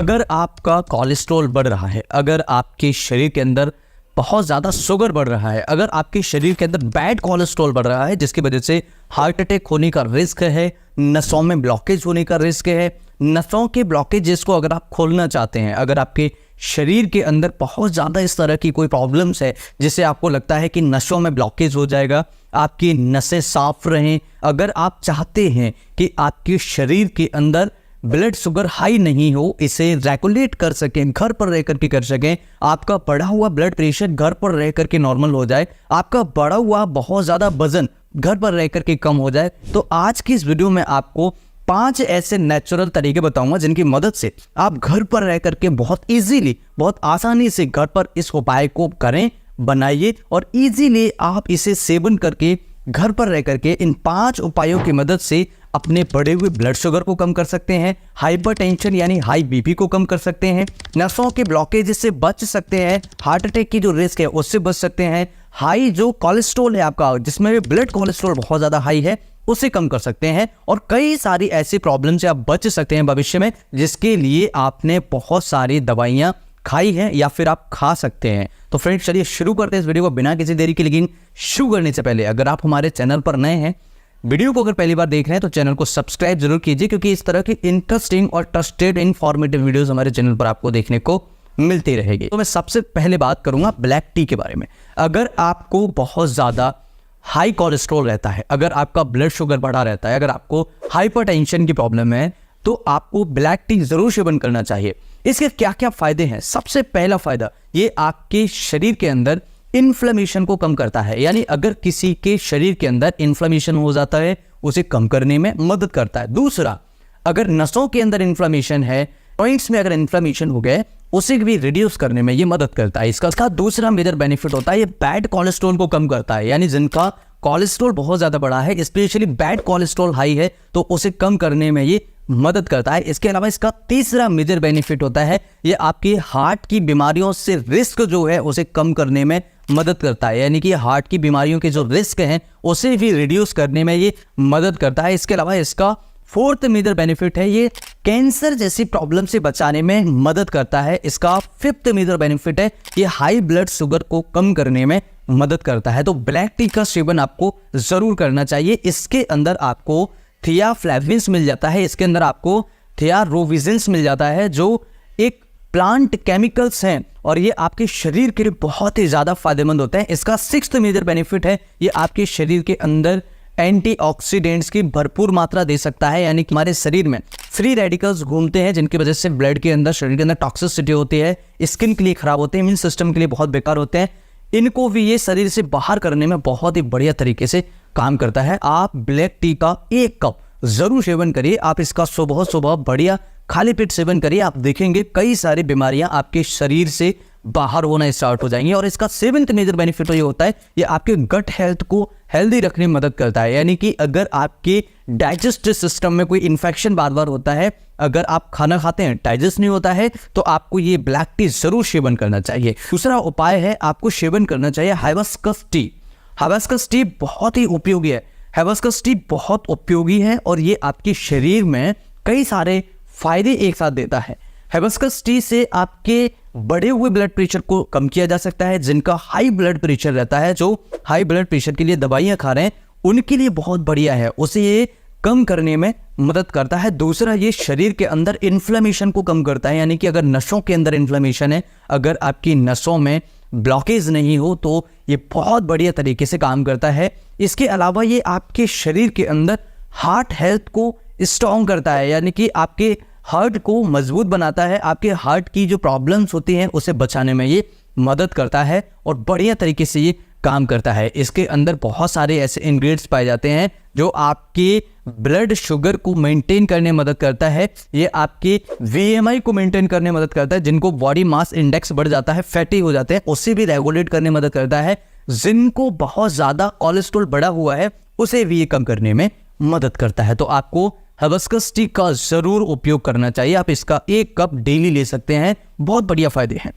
अगर आपका कोलेस्ट्रॉल बढ़ रहा है, अगर आपके शरीर के अंदर बहुत ज़्यादा शुगर बढ़ रहा है, अगर आपके शरीर के अंदर बैड कोलेस्ट्रॉल बढ़ रहा है जिसकी वजह से हार्ट अटैक होने का रिस्क है, नसों में ब्लॉकेज होने का रिस्क है, नसों के ब्लॉकेजेस को अगर आप खोलना चाहते हैं, अगर आपके शरीर के अंदर बहुत ज़्यादा इस तरह की कोई प्रॉब्लम्स है जिससे आपको लगता है कि नसों में ब्लॉकेज हो जाएगा, आपकी नसें साफ रहें, अगर आप चाहते हैं कि आपके शरीर के अंदर ब्लड शुगर हाई नहीं हो, इसे रेगुलेट कर सकें, घर पर रह करके कर सकें, आपका बढ़ा हुआ ब्लड प्रेशर घर पर रह करके नॉर्मल हो जाए, आपका बढ़ा हुआ बहुत ज़्यादा वजन घर पर रह करके कम हो जाए, तो आज की इस वीडियो में आपको 5 ऐसे नेचुरल तरीके बताऊंगा जिनकी मदद से आप घर पर रह करके बहुत इजीली, बहुत आसानी से घर पर इस उपाय को करें, बनाइए और इजीली आप इसे सेवन करके घर पर रह करके इन 5 उपायों की मदद से अपने बढ़े हुए ब्लड शुगर को कम कर सकते हैं, हाइपरटेंशन यानी हाई बीपी को कम कर सकते हैं, नसों के ब्लॉकेज से बच सकते हैं, हार्ट अटैक की जो रिस्क है उससे बच सकते हैं, हाई जो कोलेस्ट्रॉल है आपका, जिसमें भी ब्लड कोलेस्ट्रॉल बहुत ज़्यादा हाई है, उसे कम कर सकते हैं और कई सारी ऐसी प्रॉब्लम से आप बच सकते हैं भविष्य में, जिसके लिए आपने बहुत सारी दवाइयाँ खाई है या फिर आप खा सकते हैं। तो फ्रेंड्स चलिए शुरू करते हैं इस वीडियो को बिना किसी देरी के। लेकिन शुरू करने से पहले अगर आप हमारे चैनल पर नए हैं, वीडियो को अगर पहली बार देख रहे हैं तो चैनल को सब्सक्राइब जरूर कीजिए, क्योंकि इस तरह की इंटरेस्टिंग और ट्रस्टेड इन्फॉर्मेटिव वीडियोस हमारे चैनल पर आपको देखने को मिलती रहेगी। तो मैं सबसे पहले बात करूंगा ब्लैक टी के बारे में। अगर आपको बहुत ज़्यादा हाई कोलेस्ट्रॉल रहता है, अगर आपका ब्लड शुगर बढ़ा रहता है, अगर आपको हाइपरटेंशन की प्रॉब्लम है, तो आपको ब्लैक टी जरूर सेवन करना चाहिए। इसके क्या क्या फायदे हैं? सबसे पहला फायदा, ये आपके शरीर के अंदर इन्फ्लेमेशन को कम करता है, यानी अगर किसी के शरीर के अंदर इन्फ्लेमेशन हो जाता है उसे कम करने में मदद करता है। दूसरा, अगर नसों के अंदर इन्फ्लेमेशन है, जॉइंट्स में अगर इन्फ्लेमेशन हो गए, उसे भी रिड्यूस करने में ये मदद करता है। इसका दूसरा मेजर बेनिफिट होता है, ये बैड कोलेस्ट्रॉल को कम करता है, यानी जिनका कोलेस्ट्रॉल बहुत ज्यादा बड़ा है, स्पेशली बैड कोलेस्ट्रॉल हाई है, तो उसे कम करने में ये मदद करता है। इसके अलावा इसका तीसरा मेजर बेनिफिट होता है, ये आपकी हार्ट की बीमारियों से रिस्क जो है उसे कम करने में मदद करता है, यानी कि हार्ट की बीमारियों के जो रिस्क हैं उसे भी रिड्यूस करने में ये मदद करता है। इसके अलावा इसका फोर्थ मेजर बेनिफिट है, ये कैंसर जैसी प्रॉब्लम से बचाने में मदद करता है। इसका फिफ्थ मेजर बेनिफिट है, ये हाई ब्लड शुगर को कम करने में मदद करता है। तो ब्लैक टी का सेवन आपको जरूर करना चाहिए। इसके अंदर आपको थियाफ्लेविन्स मिल जाता है, इसके अंदर आपको थियारोविजिन्स मिल जाता है, जो एक प्लांट केमिकल्स हैं और ये आपके शरीर के लिए बहुत ही ज़्यादा फायदेमंद होते हैं। इसका सिक्स्थ मेजर बेनिफिट है, ये आपके शरीर के अंदर एंटीऑक्सीडेंट्स की भरपूर मात्रा दे सकता है, यानी कि हमारे शरीर में फ्री रेडिकल्स घूमते हैं जिनकी वजह से ब्लड के अंदर, शरीर के अंदर टॉक्सिसिटी होती है, स्किन के लिए खराब होते हैं, इम्यून सिस्टम के लिए बहुत बेकार होते हैं, इनको भी ये शरीर से बाहर करने में बहुत ही बढ़िया तरीके से काम करता है। आप ब्लैक टी का 1 कप जरूर सेवन करिए। आप इसका सुबह सुबह बढ़िया खाली पेट सेवन करिए, आप देखेंगे कई सारी बीमारियां आपके शरीर से बाहर होना स्टार्ट हो जाएंगी। और इसका 7th मेजर बेनिफिट ये होता है, ये आपके गट हेल्थ को हेल्दी रखने में मदद करता है, यानी कि अगर आपके डाइजेस्टिव सिस्टम में कोई इन्फेक्शन बार बार होता है, अगर आप खाना खाते हैं डाइजेस्ट नहीं होता है, तो आपको ये ब्लैक टी जरूर सेवन करना चाहिए। दूसरा उपाय है, आपको सेवन करना चाहिए हाइबिस्कस टी। हाइबिस्कस टी बहुत ही उपयोगी है, हाइबिस्कस टी बहुत उपयोगी है और ये आपके शरीर में कई सारे फायदे एक साथ देता है। हाइबिस्कस टी से आपके बढ़े हुए ब्लड प्रेशर को कम किया जा सकता है। जिनका हाई ब्लड प्रेशर रहता है, जो हाई ब्लड प्रेशर के लिए दवाइयां खा रहे हैं, उनके लिए बहुत बढ़िया है, उसे ये कम करने में मदद करता है। दूसरा, ये शरीर के अंदर इन्फ्लेमेशन को कम करता है, यानी कि अगर नसों के अंदर इन्फ्लेमेशन है, अगर आपकी नसों में ब्लॉकेज नहीं हो, तो ये बहुत बढ़िया तरीके से काम करता है। इसके अलावा ये आपके शरीर के अंदर हार्ट हेल्थ को स्ट्रॉन्ग करता है, यानी कि आपके हार्ट को मजबूत बनाता है, आपके हार्ट की जो प्रॉब्लम्स होती हैं उसे बचाने में ये मदद करता है और बढ़िया तरीके से ये काम करता है। इसके अंदर बहुत सारे ऐसे इंग्रेडिएंट्स पाए जाते हैं जो आपके ब्लड शुगर को मेंटेन करने में मदद करता है, ये आपके VMI को मेंटेन करने में मदद करता है, जिनको बॉडी मास इंडेक्स बढ़ जाता है, फैटी हो जाते हैं, उसे भी रेगुलेट करने में मदद करता है, जिनको बहुत ज़्यादा कोलेस्ट्रॉल बढ़ा हुआ है उसे भी ये कम करने में मदद करता है। तो आपको हाइबिस्कस टी का जरूर उपयोग करना चाहिए। आप इसका 1 कप डेली ले सकते हैं, बहुत बढ़िया फायदे हैं।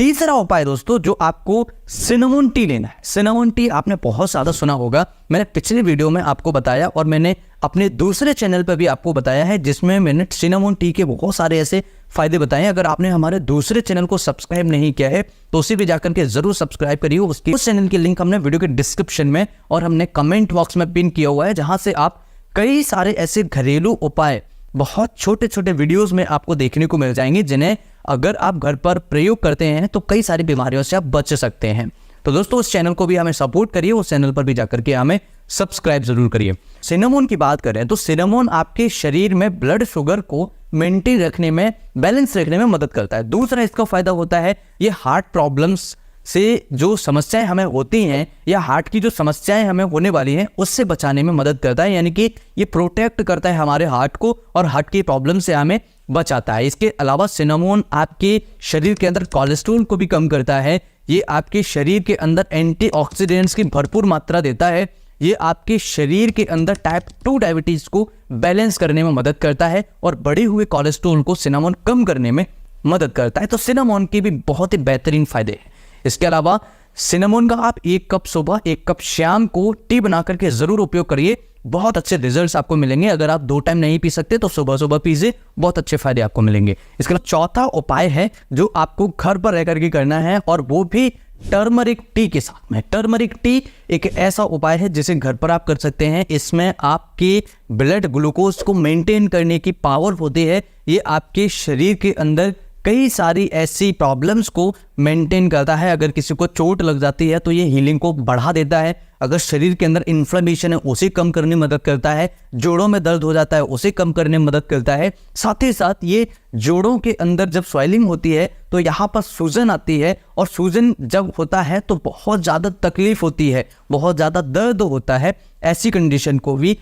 तीसरा उपाय दोस्तों जो आपको सिनेमन टी लेना है। सिनेमन टी आपने बहुत ज़्यादा सुना होगा, मैंने पिछले वीडियो में आपको बताया और मैंने अपने दूसरे चैनल पर भी आपको बताया है जिसमें मैंने सिनेमन टी के बहुत सारे ऐसे फायदे बताए हैं। अगर आपने हमारे दूसरे चैनल को सब्सक्राइब नहीं किया है तो उसी भी जाकर के जरूर सब्सक्राइब करिए। उस चैनल की लिंक हमने वीडियो के डिस्क्रिप्शन में और हमने कमेंट बॉक्स में पिन किया हुआ है, जहां से आप कई सारे ऐसे घरेलू उपाय बहुत छोटे छोटे वीडियोस में आपको देखने को मिल जाएंगे, जिन्हें अगर आप घर पर प्रयोग करते हैं तो कई सारी बीमारियों से आप बच सकते हैं। तो दोस्तों उस चैनल को भी हमें सपोर्ट करिए, उस चैनल पर भी जाकर के हमें सब्सक्राइब जरूर करिए। सिनेमन की बात करें तो सिनेमन आपके शरीर में ब्लड शुगर को मेंटेन रखने में, बैलेंस रखने में मदद करता है। दूसरा इसका फायदा होता है ये हार्ट प्रॉब्लम्स से जो समस्याएं हमें होती हैं या हार्ट की जो समस्याएं हमें होने वाली हैं उससे बचाने में मदद करता है, यानी कि ये प्रोटेक्ट करता है हमारे हार्ट को और हार्ट की प्रॉब्लम से हमें बचाता है। इसके अलावा सिनेमन आपके शरीर के अंदर कोलेस्ट्रॉल को भी कम करता है, ये आपके शरीर के अंदर एंटीऑक्सीडेंट्स की भरपूर मात्रा देता है, ये आपके शरीर के अंदर टाइप 2 डायबिटीज को बैलेंस करने में मदद करता है और बढ़े हुए कोलेस्ट्रॉल को सिनेमन कम करने में मदद करता है। तो सिनेमन के भी बहुत ही बेहतरीन फायदे हैं। इसके अलावा सिनेमन का आप 1 कप सुबह 1 कप शाम को टी बना करके जरूर उपयोग करिए, बहुत अच्छे रिजल्ट्स आपको मिलेंगे। अगर आप 2 टाइम नहीं पी सकते तो सुबह सुबह पीजिए, बहुत अच्छे फायदे आपको मिलेंगे। इसके अलावा चौथा उपाय है जो आपको घर पर रह करके करना है और वो भी टर्मरिक टी के साथ में। टर्मरिक टी एक ऐसा उपाय है जिसे घर पर आप कर सकते हैं। इसमें आपके ब्लड ग्लूकोज को मेंटेन करने की पावर होती है, ये आपके शरीर के अंदर कई सारी ऐसी प्रॉब्लम्स को मेंटेन करता है। अगर किसी को चोट लग जाती है तो ये हीलिंग को बढ़ा देता है, अगर शरीर के अंदर इन्फ्लेमेशन है उसे कम करने में मदद करता है, जोड़ों में दर्द हो जाता है उसे कम करने में मदद करता है। साथ ही साथ ये जोड़ों के अंदर जब स्वेलिंग होती है तो यहाँ पर सूजन आती है और सूजन जब होता है तो बहुत ज़्यादा तकलीफ होती है, बहुत ज़्यादा दर्द होता है, ऐसी कंडीशन को भी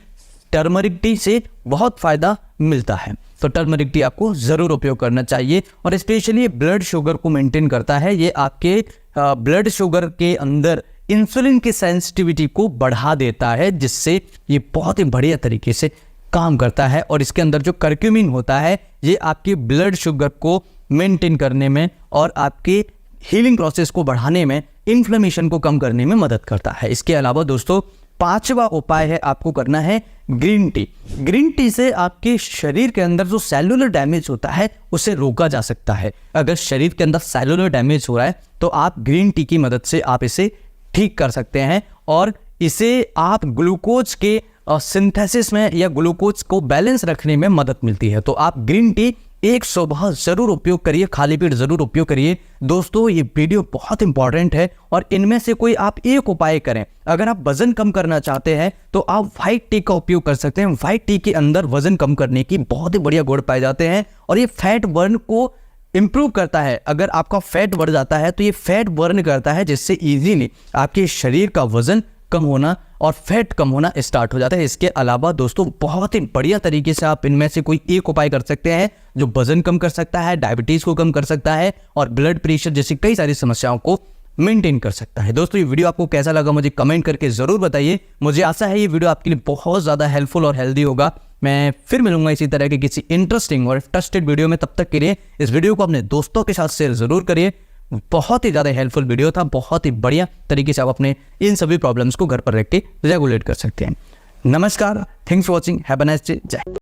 टर्मरिक टी से बहुत फ़ायदा मिलता है। तो टर्मरिक टी आपको ज़रूर उपयोग करना चाहिए और स्पेशली ब्लड शुगर को मेंटेन करता है, ये आपके ब्लड शुगर के अंदर इंसुलिन की सेंसिटिविटी को बढ़ा देता है, जिससे ये बहुत ही बढ़िया तरीके से काम करता है। और इसके अंदर जो करक्यूमिन होता है ये आपके ब्लड शुगर को मेंटेन करने में और आपके हीलिंग प्रोसेस को बढ़ाने में, इन्फ्लेमेशन को कम करने में मदद करता है। इसके अलावा दोस्तों 5वां उपाय है आपको करना है ग्रीन टी। ग्रीन टी से आपके शरीर के अंदर जो सेलुलर डैमेज होता है उसे रोका जा सकता है। अगर शरीर के अंदर सेलुलर डैमेज हो रहा है तो आप ग्रीन टी की मदद से आप इसे ठीक कर सकते हैं और इसे आप ग्लूकोज के सिंथेसिस में या ग्लूकोज को बैलेंस रखने में मदद मिलती है। तो आप ग्रीन टी एक सुबह जरूर उपयोग करिए, खाली पेट जरूर उपयोग करिए। दोस्तों ये वीडियो बहुत इंपॉर्टेंट है और इनमें से कोई आप एक उपाय करें। अगर आप वजन कम करना चाहते हैं तो आप व्हाइट टी का उपयोग कर सकते हैं। व्हाइट टी के अंदर वजन कम करने की बहुत ही बढ़िया गुण पाए जाते हैं और ये फैट बर्न को इंप्रूव करता है। अगर आपका फैट बढ़ जाता है तो ये फैट बर्न करता है, जिससे इजीली आपके शरीर का वजन कम होना और फैट कम होना स्टार्ट हो जाता है। इसके अलावा दोस्तों बहुत ही बढ़िया तरीके से आप इनमें से कोई एक उपाय कर सकते हैं जो वजन कम कर सकता है, डायबिटीज को कम कर सकता है और ब्लड प्रेशर जैसी कई सारी समस्याओं को मेंटेन कर सकता है। दोस्तों ये वीडियो आपको कैसा लगा मुझे कमेंट करके जरूर बताइए। मुझे आशा है ये वीडियो आपके लिए बहुत ज़्यादा हेल्पफुल और हेल्दी होगा। मैं फिर मिलूंगा इसी तरह के किसी इंटरेस्टिंग और ट्रस्टेड वीडियो में। तब तक के लिए इस वीडियो को अपने दोस्तों के साथ शेयर जरूर करिए। बहुत ही ज़्यादा हेल्पफुल वीडियो था, बहुत ही बढ़िया तरीके से आप अपने इन सभी प्रॉब्लम्स को घर पर रख के रेगुलेट कर सकते हैं। नमस्कार, thanks for watching, have a nice day, जय।